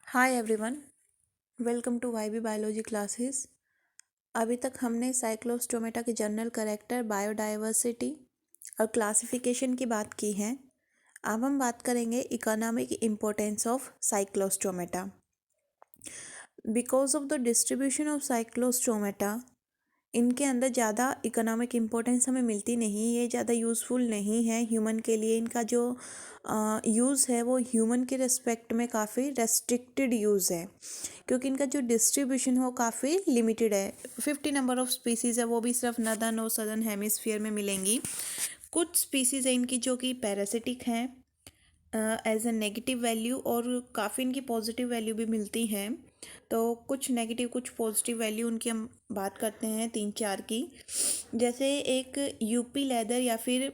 Hi everyone, welcome to YB biology classes. अभी तक हमने साइक्लोस्टोमेटा के जनरल कैरेक्टर, बायोडाइवर्सिटी और क्लासिफिकेशन की बात की है। अब हम बात करेंगे economic importance of cyclostomata. Because of the distribution of cyclostomata, इनके अंदर ज़्यादा इकोनॉमिक इम्पोर्टेंस हमें मिलती नहीं, ये ज़्यादा यूज़फुल नहीं है ह्यूमन के लिए। इनका जो यूज़ है वो ह्यूमन के रिस्पेक्ट में काफ़ी रेस्ट्रिक्टेड यूज़ है, क्योंकि इनका जो डिस्ट्रीब्यूशन हो काफ़ी लिमिटेड है। 50 नंबर ऑफ स्पीसीज़ है, वो भी सिर्फ नॉर्दर्न और सदर्न हेमिस्फीयर में मिलेंगी। कुछ स्पीसीज़ है इनकी जो कि पैरासिटिक हैं एज ए नेगेटिव वैल्यू, और काफ़ी इनकी पॉजिटिव वैल्यू भी मिलती हैं। तो कुछ नेगेटिव कुछ पॉजिटिव वैल्यू उनकी हम बात करते हैं, 3-4 की। जैसे एक यूपी लेदर या फिर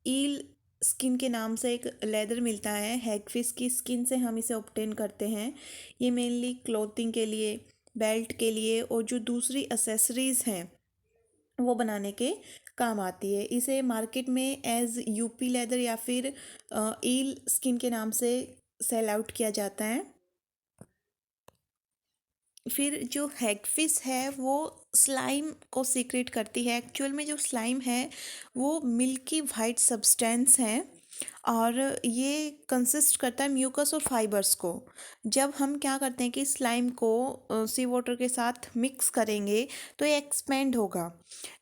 ईल स्किन के नाम से एक लेदर मिलता है, हैगफिश की स्किन से हम इसे ऑब्टेन करते हैं। ये मेनली क्लोथिंग के लिए, बेल्ट के लिए और जो दूसरी एसेसरीज़ हैं वो बनाने के काम आती है। इसे मार्केट में एज यूपी लेदर या फिर ईल स्किन के नाम से सेल आउट किया जाता है। फिर जो हैगफिश है वो स्लाइम को सीक्रेट करती है। एक्चुअल में जो स्लाइम है वो मिल्की वाइट सब्सटेंस है, और ये कंसिस्ट करता है म्यूकस और फाइबर्स को। जब हम क्या करते हैं कि स्लाइम को सी वाटर के साथ मिक्स करेंगे तो ये एक्सपेंड होगा।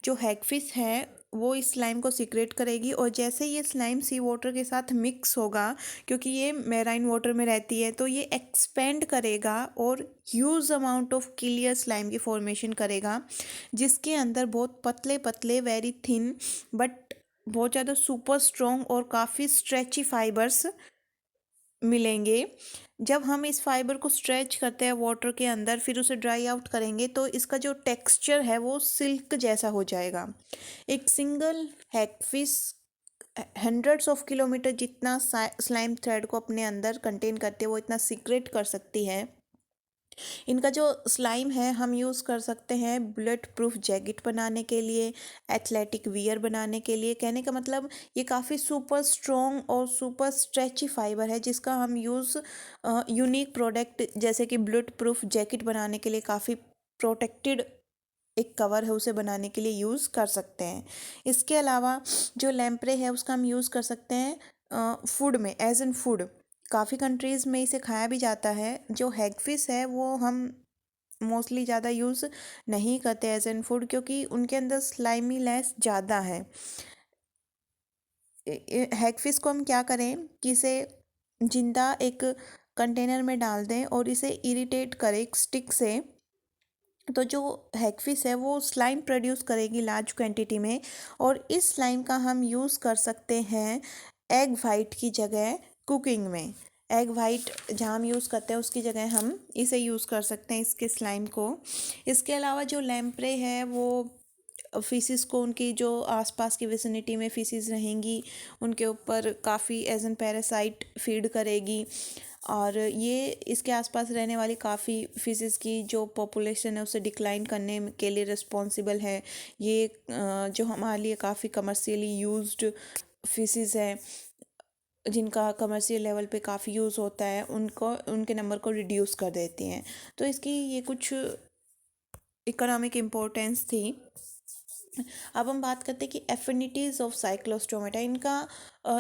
जो हैगफिश है वो इस स्लाइम को सीक्रेट करेगी, और जैसे ये स्लाइम सी वाटर के साथ मिक्स होगा, क्योंकि ये मैराइन वाटर में रहती है, तो ये एक्सपेंड करेगा और huge amount of clear slime की फॉर्मेशन करेगा, जिसके अंदर बहुत पतले पतले वेरी थिन बट बहुत ज़्यादा सुपर स्ट्रॉन्ग और काफ़ी स्ट्रेची फाइबर्स मिलेंगे। जब हम इस फाइबर को स्ट्रेच करते हैं वाटर के अंदर, फिर उसे ड्राई आउट करेंगे, तो इसका जो टेक्सचर है वो सिल्क जैसा हो जाएगा। एक single hagfish hundreds of kilometre जितना स्लाइम थ्रेड को अपने अंदर कंटेन करते हैं, वो इतना सीक्रेट कर सकती है। इनका जो स्लाइम है हम यूज़ कर सकते हैं बुलेट प्रूफ जैकेट बनाने के लिए, एथलेटिक वियर बनाने के लिए। कहने का मतलब ये काफ़ी सुपर स्ट्रॉन्ग और सुपर स्ट्रेची फाइबर है, जिसका हम यूज़ यूनिक प्रोडक्ट जैसे कि बुलेट प्रूफ जैकेट बनाने के लिए, काफ़ी प्रोटेक्टेड एक कवर है उसे बनाने के लिए यूज़ कर सकते हैं। इसके अलावा जो लैम्प्रे है उसका हम यूज़ कर सकते हैं फूड में, एज एन फूड। काफ़ी कंट्रीज़ में इसे खाया भी जाता है। जो हैगफिश है वो हम मोस्टली ज़्यादा यूज़ नहीं करते एज एन फूड, क्योंकि उनके अंदर स्लाइमी लेस ज़्यादा है। हैगफिश को हम क्या करें कि इसे जिंदा एक कंटेनर में डाल दें और इसे इरिटेट करें एक स्टिक से, तो जो हैगफिश है वो स्लाइम प्रोड्यूस करेगी लार्ज क्वांटिटी में, और इस स्लाइम का हम यूज़ कर सकते हैं एग वाइट की जगह कुकिंग में। एग वाइट जहाँ हम यूज़ करते हैं उसकी जगह हम इसे यूज़ कर सकते हैं, इसके स्लाइम को। इसके अलावा जो लैम्प्रे है वो फिशेस को, उनकी जो आसपास की विसिनिटी में फिशेस रहेंगी उनके ऊपर काफ़ी एज एन पैरासाइट फीड करेगी, और ये इसके आसपास रहने वाली काफ़ी फिशेस की जो पॉपुलेशन है उसे डिक्लाइन करने के लिए रिस्पॉन्सिबल है। ये जो हमारे लिए काफ़ी कमर्शियली यूज्ड फिशेस हैं, जिनका कमर्शियल लेवल पे काफ़ी यूज़ होता है, उनको उनके नंबर को रिड्यूस कर देती हैं। तो इसकी ये कुछ इकोनॉमिक इम्पोर्टेंस थी। अब हम बात करते हैं कि एफिनिटीज़ ऑफ साइक्लोस्टोमेटा, इनका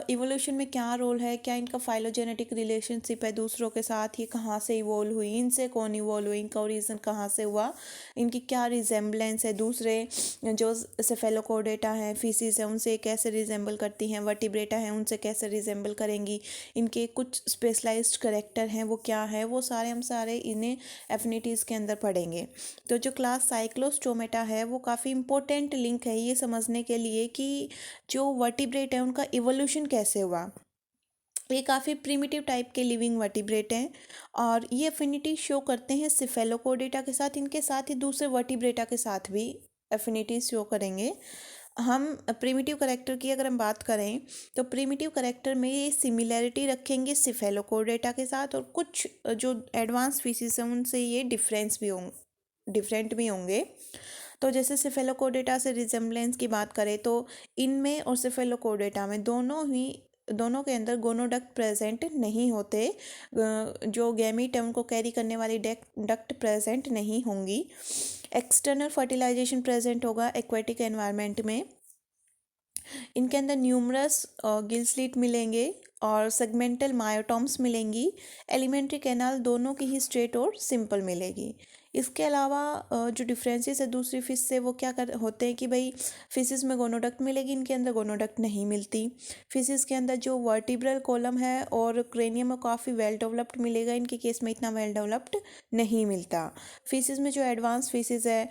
इवोल्यूशन में क्या रोल है, क्या इनका फाइलोजेनेटिक रिलेशनशिप है दूसरों के साथ, ये कहाँ से इवोल्व हुई, इनसे कौन इवोल्व हुई, इनका ओरिजिन कहाँ से हुआ, इनकी क्या रिजेम्बलेंस है दूसरे जो सेफेलोकोडेटा हैं, फीसिस है, उनसे कैसे रिजेंबल करती हैं, वर्टिब्रेटा हैं उनसे कैसे रिजेंबल करेंगी, इनके कुछ स्पेशलाइज्ड करेक्टर हैं वो क्या है, वो सारे इन्हें एफिनिटीज़ के अंदर पढ़ेंगे। तो जो क्लास साइक्लोस्टोमेटा है वो काफ़ी इंपॉर्टेंट लिंक है ये समझने के लिए कि जो वर्टिब्रेट है उनका इवोल्यूशन कैसे हुआ। ये काफ़ी प्रिमिटिव टाइप के लिविंग वर्टिब्रेट हैं, और ये एफिनिटी शो करते हैं सिफेलोकोडेटा के साथ, इनके साथ ही दूसरे वर्टिब्रेटा के साथ भी एफिनिटी शो करेंगे। हम प्रिमिटिव करेक्टर की अगर हम बात करें तो प्रिमिटिव करेक्टर में ये सिमिलैरिटी रखेंगे सिफेलोकोडेटा के साथ, और कुछ जो एडवांस स्पीसीज हैं उनसे ये डिफरेंट भी होंगे। तो जैसे सिफेलोकोडेटा से रिजेम्बलेंस की बात करें तो इनमें और सिफेलोकोडेटा में दोनों ही दोनों के अंदर गोनोडक्ट प्रेजेंट नहीं होते, जो गैमीट है उनको कैरी करने वाली डक्ट प्रेजेंट नहीं होंगी। एक्सटर्नल फर्टिलाइजेशन प्रेजेंट होगा एक्वेटिक एनवायरनमेंट में। इनके अंदर न्यूमरस गिल स्लिट मिलेंगे और सेगमेंटल मायोटॉम्स मिलेंगी। एलिमेंट्री कैनाल दोनों की ही स्ट्रेट और सिंपल मिलेगी। इसके अलावा जो डिफरेंसेस है दूसरी फिश से वो क्या कर होते हैं कि भाई फिशेस में गोनोडक्ट मिलेगी, इनके अंदर गोनोडक्ट नहीं मिलती। फिशेस के अंदर जो वर्टिब्रल कॉलम है और क्रेनियम काफ़ी वेल डेवलप्ड मिलेगा, इनके केस में इतना वेल डेवलप्ड नहीं मिलता। फिशेस में जो एडवांस फिशेस है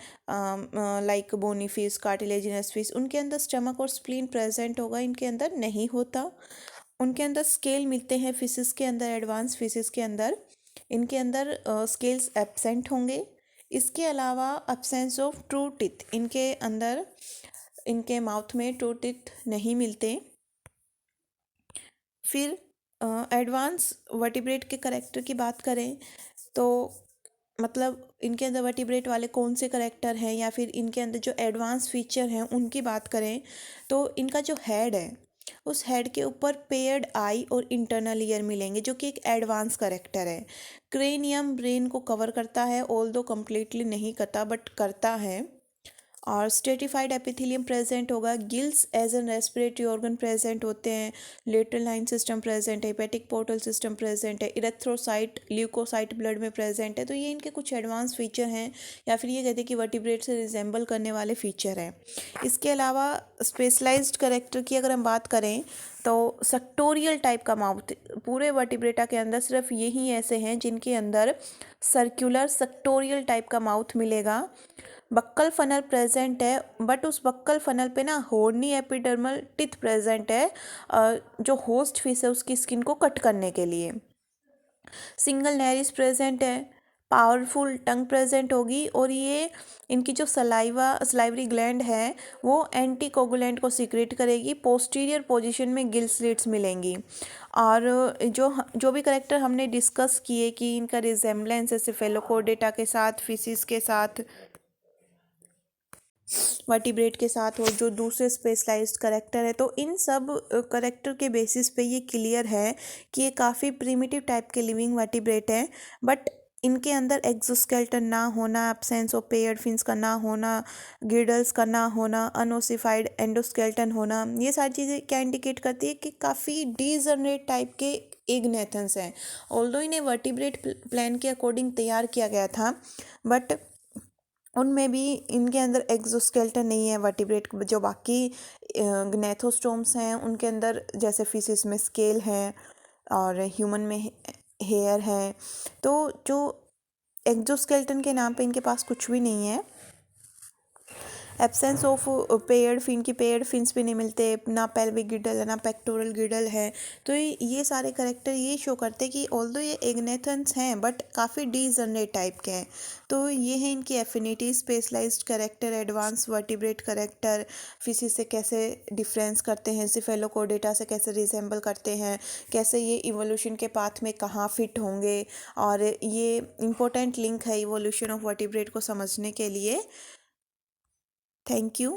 like bony fish, cartilaginous fish, उनके अंदर स्टमक और स्प्लीन प्रेजेंट होगा, इनके अंदर नहीं होता। उनके अंदर स्केल मिलते हैं फिशेस के अंदर, एडवांस फिशेस के अंदर इनके अंदर स्केल्स एब्सेंट होंगे। इसके अलावा एब्सेंस ऑफ ट्रू टिथ, इनके अंदर इनके माउथ में ट्रू टिथ नहीं मिलते। फिर एडवांस वर्टिब्रेट के करेक्टर की बात करें तो मतलब इनके अंदर वर्टिब्रेट वाले कौन से करेक्टर हैं या फिर इनके अंदर जो एडवांस फीचर हैं उनकी बात करें तो इनका जो हेड है उस हेड के ऊपर पेयर्ड आई और इंटरनल ईयर मिलेंगे, जो कि एक एडवांस करेक्टर है। क्रेनियम ब्रेन को कवर करता है, ऑल्दो कम्प्लीटली नहीं करता बट करता है। और स्टेटिफाइड एपिथेलियम प्रेजेंट होगा। Gills as an respiratory organ present होते हैं। लेटरल लाइन सिस्टम प्रेजेंट है। हेपेटिक पोर्टल सिस्टम प्रेजेंट है। इरेथ्रोसाइट ल्यूकोसाइट ब्लड में प्रेजेंट है। तो ये इनके कुछ एडवांस फीचर हैं या फिर ये कहते हैं कि वर्टिब्रेट से रिजेंबल करने वाले फीचर हैं। इसके अलावा स्पेशलाइज्ड करेक्टर की अगर हम बात करें तो सेक्टोरियल टाइप का माउथ, पूरे वर्टिब्रेटा के अंदर सिर्फ यही ऐसे हैं जिनके अंदर सर्कुलर सेक्टोरियल टाइप का माउथ मिलेगा। बक्कल फनल प्रेजेंट है बट उस बक्कल फनल पे ना हॉर्नी एपिडर्मल टिथ प्रेजेंट है, जो होस्ट फिश है उसकी स्किन को कट करने के लिए। सिंगल नेरिस प्रेजेंट है। पावरफुल टंग प्रेजेंट होगी और ये इनकी जो सलाइवरी ग्लैंड है वो एंटीकोगुलेंट को सीक्रेट करेगी। पोस्टीरियर पोजीशन में गिल स्लिट्स मिलेंगी। और जो भी करेक्टर हमने डिस्कस किए कि इनका रिजेम्बलेंस है सिफेलोकोडेटा के साथ, फिशिस के साथ, वर्टिब्रेट के साथ और जो दूसरे स्पेशलाइज्ड करेक्टर है, तो इन सब करेक्टर के बेसिस पे ये क्लियर है कि ये काफ़ी प्रिमिटिव टाइप के लिविंग वर्टिब्रेट हैं। बट इनके अंदर एक्सोस्केलेटन ना होना, एब्सेंस ऑफ पेयर्ड फिन्स का ना होना, गिडल्स का ना होना, अनओसिफाइड एंडोस्केलेटन होना, ये सारी चीज़ें क्या इंडिकेट करती है कि काफ़ी डीजनरेट टाइप के एग्नेथन्स हैं। ऑल्दो इन्हें वर्टिब्रेट प्लान के अकॉर्डिंग तैयार किया गया था बट उनमें भी इनके अंदर एक्सोस्केलेटन नहीं है। वर्टिब्रेट जो बाकी ग्नेथोस्टोम्स हैं उनके अंदर जैसे फिशिस में स्केल हैं और ह्यूमन में हेयर है, तो जो एक्सोस्केलेटन के नाम पे इनके पास कुछ भी नहीं है। एब्सेंस ऑफ पेयर्ड फिन की पेयर्ड फिन्स भी नहीं मिलते, ना पेल्विक गिडल है ना पेक्टोरल गिडल है। तो ये सारे करेक्टर ये शो करते हैं कि ऑल्दो ये एग्नेथन्स हैं बट काफ़ी डीजनरेट टाइप के हैं। तो ये है इनकी affinity. Specialised character, advance vertebrate character fishes से कैसे डिफरेंस करते हैं, सिफेलोकोडेटा से कैसे रिजेंबल करते हैं, कैसे ये इवोल्यूशन के पाथ में कहाँ फिट होंगे, और ये इम्पोर्टेंट लिंक है इवोल्यूशन ऑफ वर्टिब्रेट को समझने के लिए। Thank you.